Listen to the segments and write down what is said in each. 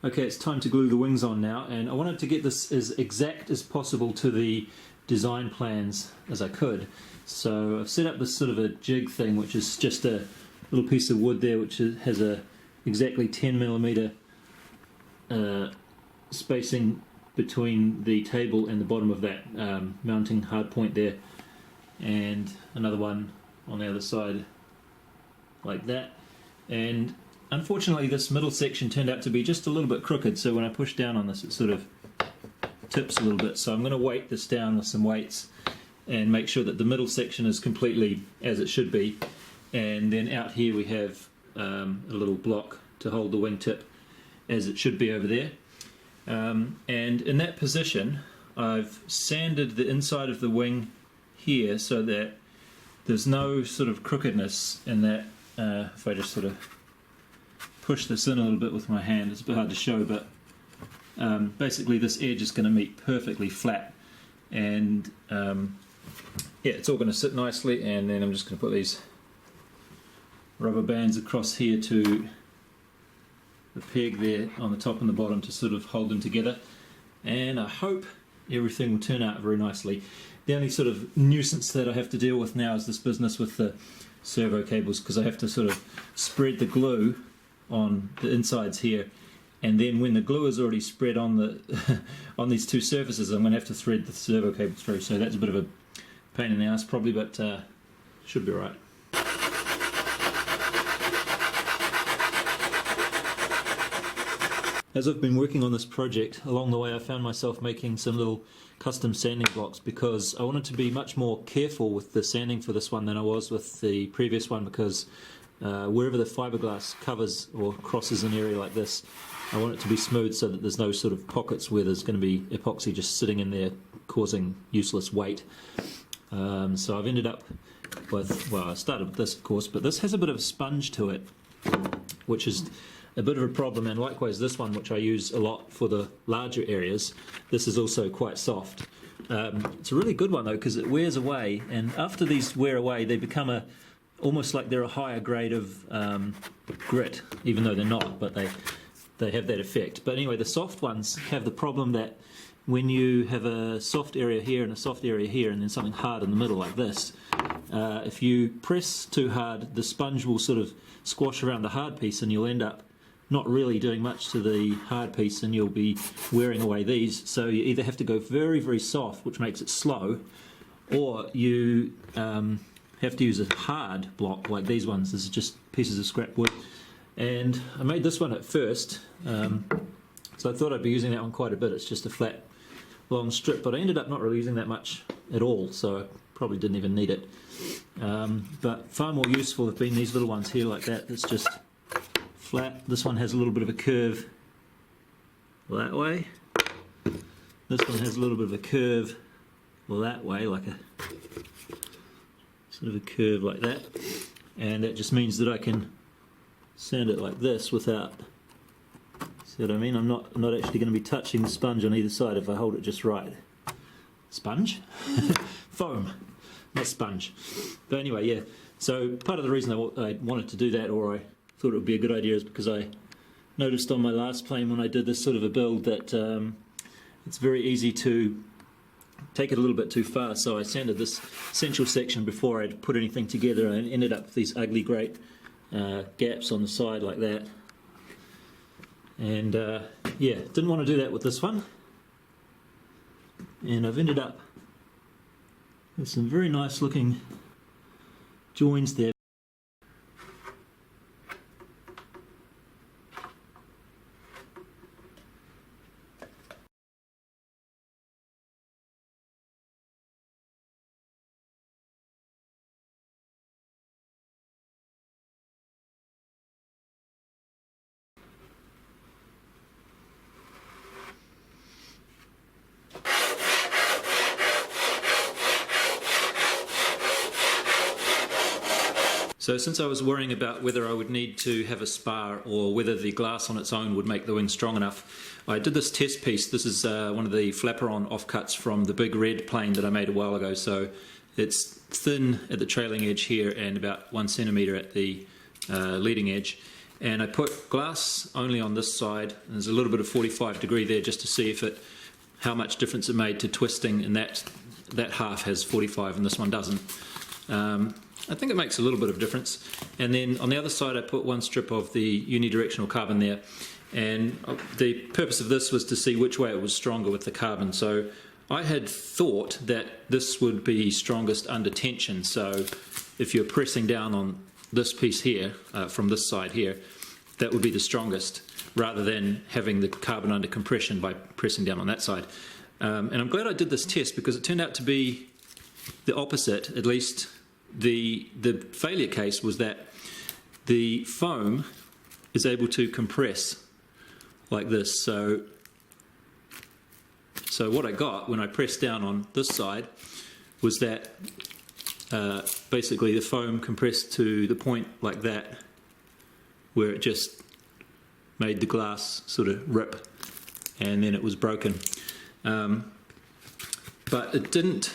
Okay, it's time to glue the wings on now, and I wanted to get this as exact as possible to the design plans as I could. So I've set up this sort of a jig thing, which is just a little piece of wood there, which has a exactly 10mm spacing between the table and the bottom of that mounting hard point there, and another one on the other side like that. And unfortunately this middle section turned out to be just a little bit crooked, so when I push down on this it sort of tips a little bit. So I'm going to weight this down with some weights and make sure that the middle section is completely as it should be, and then out here we have a little block to hold the wingtip as it should be over there. And in that position I've sanded the inside of the wing here so that there's no sort of crookedness in that. If I just sort of push this in a little bit with my hand, it's a bit hard to show, but basically this edge is going to meet perfectly flat, and yeah, it's all going to sit nicely. And then I'm just going to put these rubber bands across here to the peg there on the top and the bottom to sort of hold them together, and I hope everything will turn out very nicely. The only sort of nuisance that I have to deal with now is this business with the servo cables, because I have to sort of spread the glue on the insides here, and then when the glue is already spread on the on these two surfaces, I'm going to have to thread the servo cable through, so that's a bit of a pain in the ass probably, but should be alright. As I've been working on this project, along the way I found myself making some little custom sanding blocks, because I wanted to be much more careful with the sanding for this one than I was with the previous one, because wherever the fiberglass covers or crosses an area like this, I want it to be smooth so that there's no sort of pockets where there's going to be epoxy just sitting in there causing useless weight. So I've ended up with, well, I started with this of course, but this has a bit of a sponge to it, which is a bit of a problem, and likewise this one, which I use a lot for the larger areas, this is also quite soft. It's a really good one though, because it wears away, and after these wear away they become almost like they're a higher grade of grit, even though they're not, but they have that effect. But anyway, the soft ones have the problem that when you have a soft area here and a soft area here and then something hard in the middle like this, if you press too hard, the sponge will sort of squash around the hard piece, and you'll end up not really doing much to the hard piece, and you'll be wearing away these. So you either have to go very, very soft, which makes it slow, or you have to use a hard block like these ones. This is just pieces of scrap wood. And I made this one at first, so I thought I'd be using that one quite a bit. It's just a flat, long strip, but I ended up not really using that much at all, so I probably didn't even need it. But far more useful have been these little ones here like that. It's just flat. This one has a little bit of a curve that way. This one has a little bit of a curve that way, like a sort of a curve like that, and that just means that I can sand it like this without, see what I mean? I'm not actually going to be touching the sponge on either side if I hold it just right. Sponge? Foam, not sponge. But anyway, yeah, so part of the reason I wanted to do that, or I thought it would be a good idea, is because I noticed on my last plane when I did this sort of a build that it's very easy to take it a little bit too far, so I sanded this central section before I'd put anything together, and ended up with these ugly great gaps on the side like that. And yeah, didn't want to do that with this one, and I've ended up with some very nice looking joins there. So since I was worrying about whether I would need to have a spar or whether the glass on its own would make the wing strong enough, I did this test piece. This is one of the flaperon offcuts from the big red plane that I made a while ago. So it's thin at the trailing edge here and about 1 centimetre at the leading edge. And I put glass only on this side, and there's a little bit of 45 degree there just to see how much difference it made to twisting, and that half has 45 and this one doesn't. I think it makes a little bit of difference. And then on the other side I put one strip of the unidirectional carbon there, and the purpose of this was to see which way it was stronger with the carbon. So I had thought that this would be strongest under tension, so if you're pressing down on this piece here, from this side here, that would be the strongest, rather than having the carbon under compression by pressing down on that side. And I'm glad I did this test, because it turned out to be the opposite. At least the failure case was that the foam is able to compress like this. So what I got when I pressed down on this side was that basically the foam compressed to the point like that, where it just made the glass sort of rip, and then it was broken. But it didn't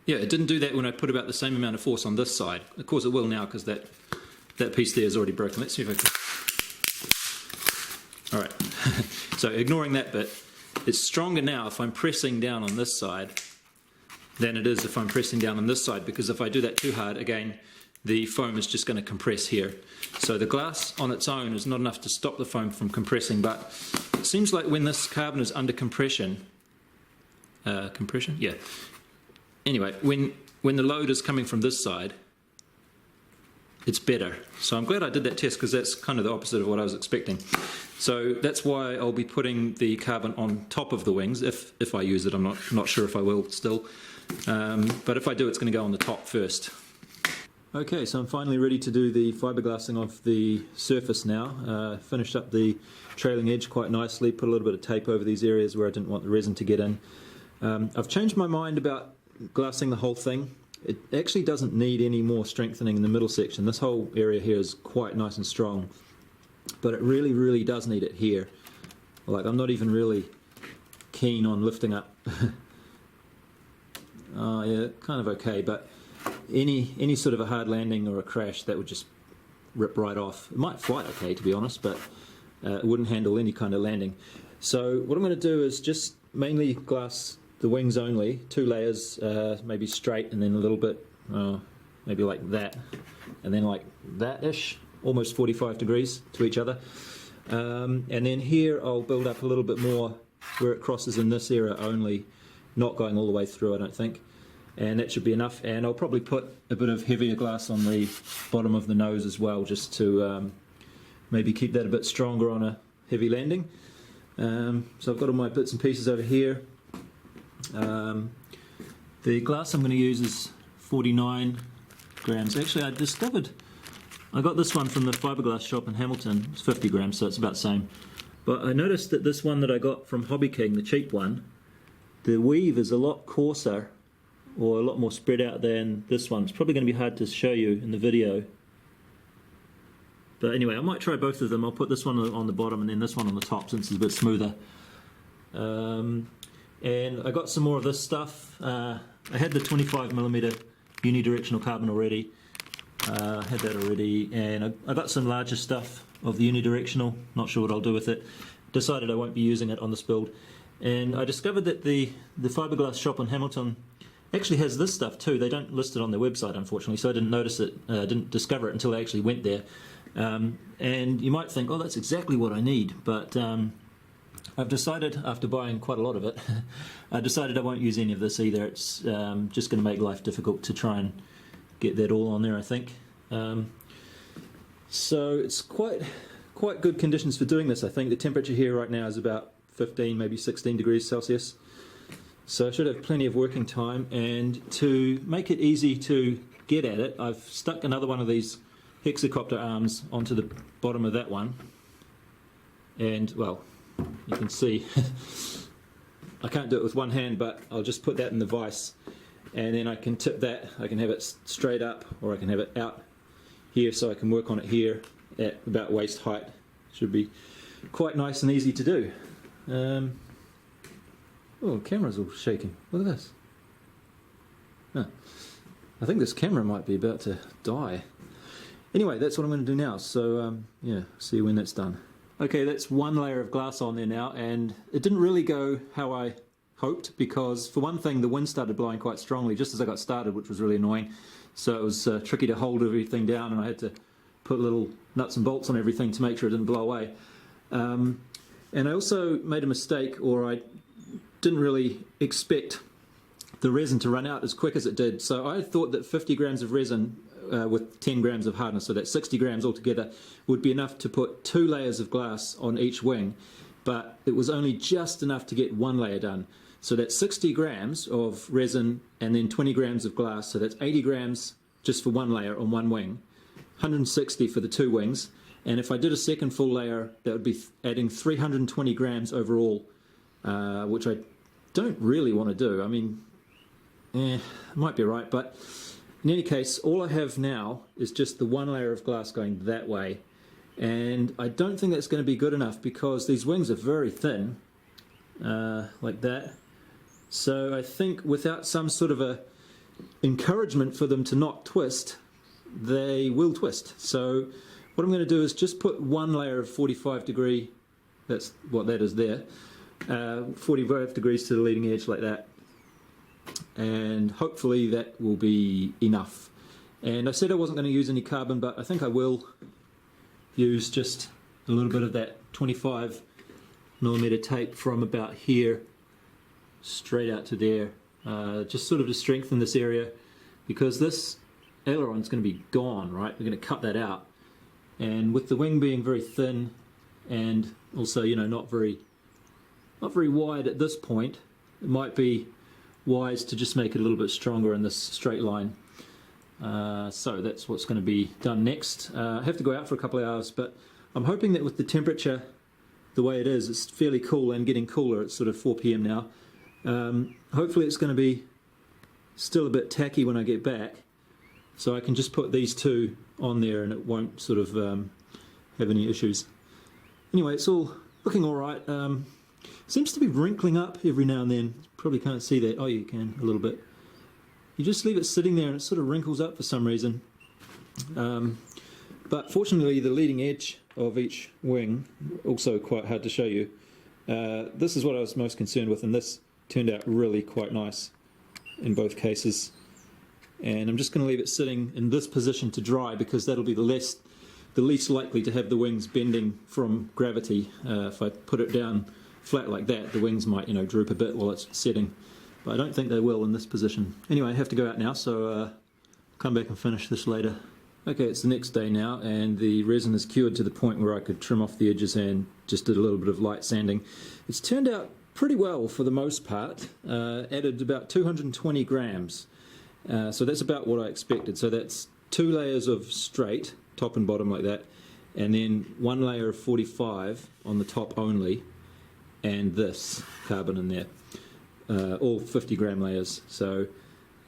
do that when I put about the same amount of force on this side. Of course it will now, because that piece there is already broken. Let's see if I can... Alright, so ignoring that bit, it's stronger now if I'm pressing down on this side than it is if I'm pressing down on this side, because if I do that too hard, again, the foam is just going to compress here. So the glass on its own is not enough to stop the foam from compressing, but it seems like when this carbon is under compression, yeah. Anyway, when the load is coming from this side, it's better. So I'm glad I did that test, because that's kind of the opposite of what I was expecting. So that's why I'll be putting the carbon on top of the wings, if I use it. I'm not sure if I will still. But if I do, it's going to go on the top first. Okay, so I'm finally ready to do the fiberglassing of the surface now. Finished up the trailing edge quite nicely, put a little bit of tape over these areas where I didn't want the resin to get in. I've changed my mind about glassing the whole thing. It actually doesn't need any more strengthening in the middle section. This whole area here is quite nice and strong, but it really, really does need it here. Like, I'm not even really keen on lifting up. Oh yeah, kind of okay, but any sort of a hard landing or a crash, that would just rip right off. It might fly okay, to be honest, but it wouldn't handle any kind of landing. So what I'm going to do is just mainly glass the wings only, 2 layers, maybe straight, and then a little bit, maybe like that, and then like that-ish, almost 45 degrees to each other. And then here I'll build up a little bit more where it crosses in this area only, not going all the way through, I don't think. And that should be enough. And I'll probably put a bit of heavier glass on the bottom of the nose as well, just to maybe keep that a bit stronger on a heavy landing. So I've got all my bits and pieces over here. The glass I'm going to use is 49 grams. Actually, I got this one from the Fiberglass shop in Hamilton. It's 50 grams, so it's about the same. But I noticed that this one that I got from Hobby King, the cheap one, the weave is a lot coarser, or a lot more spread out than this one. It's probably going to be hard to show you in the video. But anyway, I might try both of them. I'll put this one on the bottom and then this one on the top, since it's a bit smoother. And I got some more of this stuff. I had the 25mm unidirectional carbon already. Had that already, and I got some larger stuff of the unidirectional. Not sure what I'll do with it. Decided I won't be using it on this build. And I discovered that the Fiberglass shop in Hamilton actually has this stuff too. They don't list it on their website, unfortunately, so I didn't notice it, didn't discover it until I actually went there. And you might think, oh, that's exactly what I need, but I've decided, after buying quite a lot of it, I decided I won't use any of this either. It's just going to make life difficult to try and get that all on there, I think. So it's quite good conditions for doing this, I think. The temperature here right now is about 15, maybe 16 degrees Celsius. So I should have plenty of working time, and to make it easy to get at it, I've stuck another one of these hexacopter arms onto the bottom of that one. And, well, you can see I can't do it with one hand, but I'll just put that in the vise, and then I can tip that. I can have it straight up, or I can have it out here, so I can work on it here at about waist height. Should be quite nice and easy to do. Oh, the camera's all shaking. Look at this. I think this camera might be about to die. Anyway, that's what I'm going to do now, so yeah, see you when that's done. Okay, that's one layer of glass on there now, and it didn't really go how I hoped, because for one thing the wind started blowing quite strongly just as I got started, which was really annoying. So it was tricky to hold everything down, and I had to put little nuts and bolts on everything to make sure it didn't blow away. And I also made a mistake, or I didn't really expect the resin to run out as quick as it did. So I thought that 50 grams of resin with 10 grams of hardness, so that's 60 grams altogether, would be enough to put 2 layers of glass on each wing, but it was only just enough to get 1 layer done. So that's 60 grams of resin and then 20 grams of glass, so that's 80 grams just for 1 layer on 1 wing, 160 for the 2 wings, and if I did a second full layer, that would be adding 320 grams overall, which I don't really want to do. I mean, it might be right, but in any case, all I have now is just the 1 layer of glass going that way, and I don't think that's going to be good enough because these wings are very thin, like that. So I think without some sort of a encouragement for them to not twist, they will twist. So what I'm going to do is just put 1 layer of 45 degree, that's what that is there, 45 degrees to the leading edge like that, and hopefully that will be enough. And I said I wasn't going to use any carbon, but I think I will use just a little bit of that 25mm tape from about here straight out to there, just sort of to strengthen this area, because this aileron is going to be gone, right? We're going to cut that out, and with the wing being very thin and also, you know, not very wide at this point, it might be wise to just make it a little bit stronger in this straight line. So that's what's going to be done next. I have to go out for a couple of hours, but I'm hoping that with the temperature the way it is, it's fairly cool and getting cooler. It's sort of 4 p.m. now. Hopefully it's going to be still a bit tacky when I get back, so I can just put these 2 on there and it won't sort of have any issues. Anyway, it's all looking all right. Seems to be wrinkling up every now and then. Probably can't see that. Oh, you can a little bit. You just leave it sitting there and it sort of wrinkles up for some reason. But fortunately the leading edge of each wing, also quite hard to show you, this is what I was most concerned with, and this turned out really quite nice in both cases. And I'm just going to leave it sitting in this position to dry, because that'll be the least likely to have the wings bending from gravity. If I put it down flat like that, the wings might, you know, droop a bit while it's setting, but I don't think they will in this position. Anyway, I have to go out now, so come back and finish this later. Okay, it's the next day now, and the resin is cured to the point where I could trim off the edges and just did a little bit of light sanding. It's turned out pretty well for the most part. Added about 220 grams, so that's about what I expected. So that's 2 layers of straight, top and bottom like that, and then 1 layer of 45 on the top only, and this carbon in there, all 50 gram layers. So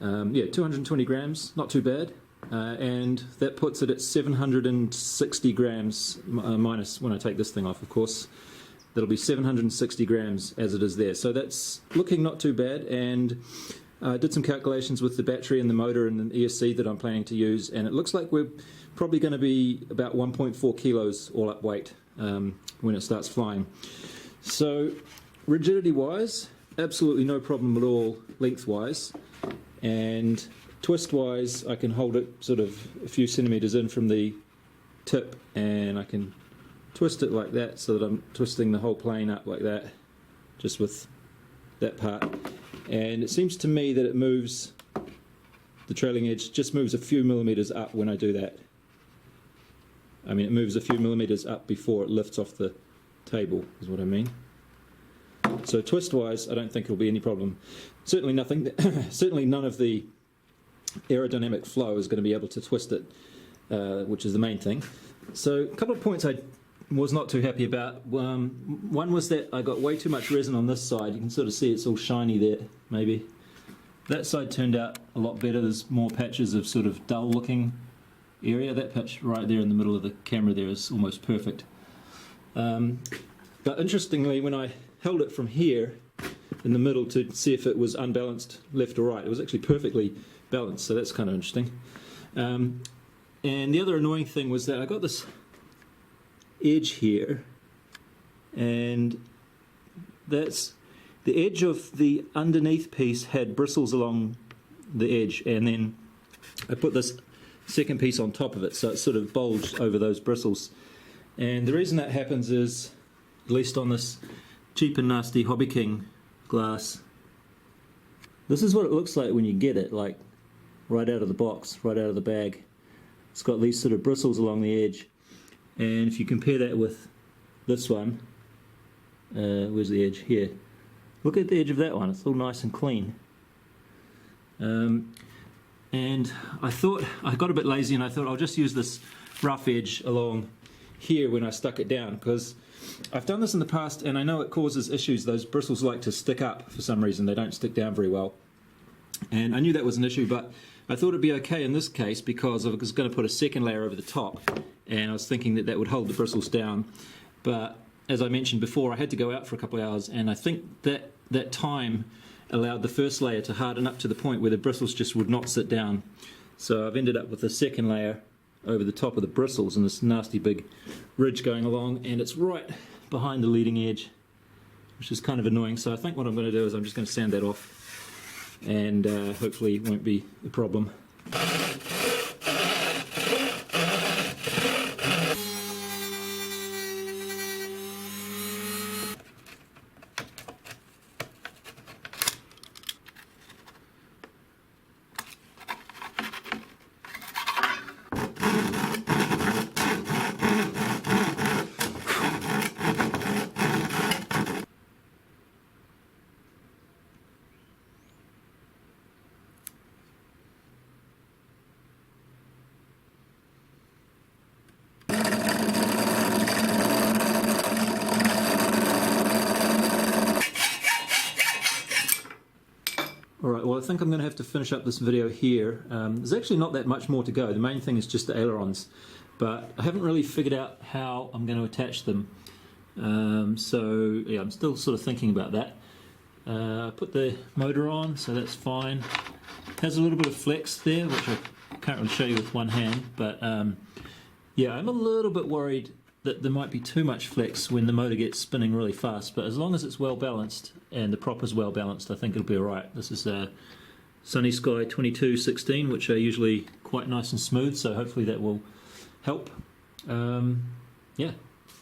yeah, 220 grams, not too bad, and that puts it at 760 grams minus when I take this thing off, of course. That'll be 760 grams as it is there, so that's looking not too bad. And I did some calculations with the battery and the motor and the ESC that I'm planning to use, and it looks like we're probably going to be about 1.4 kilos all up weight when it starts flying. So rigidity wise, absolutely no problem at all lengthwise, and twist wise I can hold it sort of a few centimeters in from the tip, and I can twist it like that so that I'm twisting the whole plane up like that, just with that part. And it seems to me that it moves, the trailing edge just moves a few millimeters up when I do that. I mean, it moves a few millimeters up before it lifts off the table, is what I mean. So twist wise I don't think it'll be any problem. Certainly nothing certainly none of the aerodynamic flow is going to be able to twist it, which is the main thing. So a couple of points I was not too happy about. One was that I got way too much resin on this side. You can sort of see it's all shiny there, maybe. That side turned out a lot better. There's more patches of sort of dull looking area. That patch right there in the middle of the camera there is almost perfect. But interestingly, when I held it from here in the middle to see if it was unbalanced left or right, it was actually perfectly balanced, so that's kind of interesting. And And the other annoying thing was that I got this edge here, and that's the edge of the underneath piece had bristles along the edge, and then I put this second piece on top of it, so it sort of bulged over those bristles. And the reason that happens is, at least on this cheap and nasty Hobby King glass, this is what it looks like when you get it, like right out of the box, right out of the bag. It's got these sort of bristles along the edge, and if you compare that with this one, where's the edge? Here. Look at the edge of that one, it's all nice and clean. And I thought, I got a bit lazy and I thought I'll just use this rough edge along here when I stuck it down, because I've done this in the past and I know it causes issues. Those bristles like to stick up for some reason, they don't stick down very well. And I knew that was an issue, but I thought it'd be okay in this case because I was going to put a second layer over the top, and I was thinking that that would hold the bristles down. But as I mentioned before, I had to go out for a couple of hours, and I think that that time allowed the first layer to harden up to the point where the bristles just would not sit down. So I've ended up with a second layer over the top of the bristles and this nasty big ridge going along, and it's right behind the leading edge, which is kind of annoying. So I think what I'm going to do is I'm just going to sand that off, and hopefully it won't be a problem. Alright, well I think I'm going to have to finish up this video here. There's actually not that much more to go. The main thing is just the ailerons, but I haven't really figured out how I'm going to attach them. So yeah, I'm still sort of thinking about that. I put the motor on, so that's fine. It has a little bit of flex there, which I can't really show you with one hand, but yeah, I'm a little bit worried that there might be too much flex when the motor gets spinning really fast, but as long as it's well balanced and the prop is well balanced, I think it'll be alright. This is a Sunny Sky 2216, which are usually quite nice and smooth, so hopefully that will help. Yeah,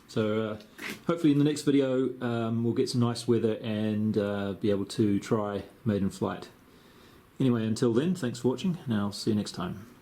so hopefully in the next video we'll get some nice weather and be able to try Made in Flight. Anyway, until then, thanks for watching, and I'll see you next time.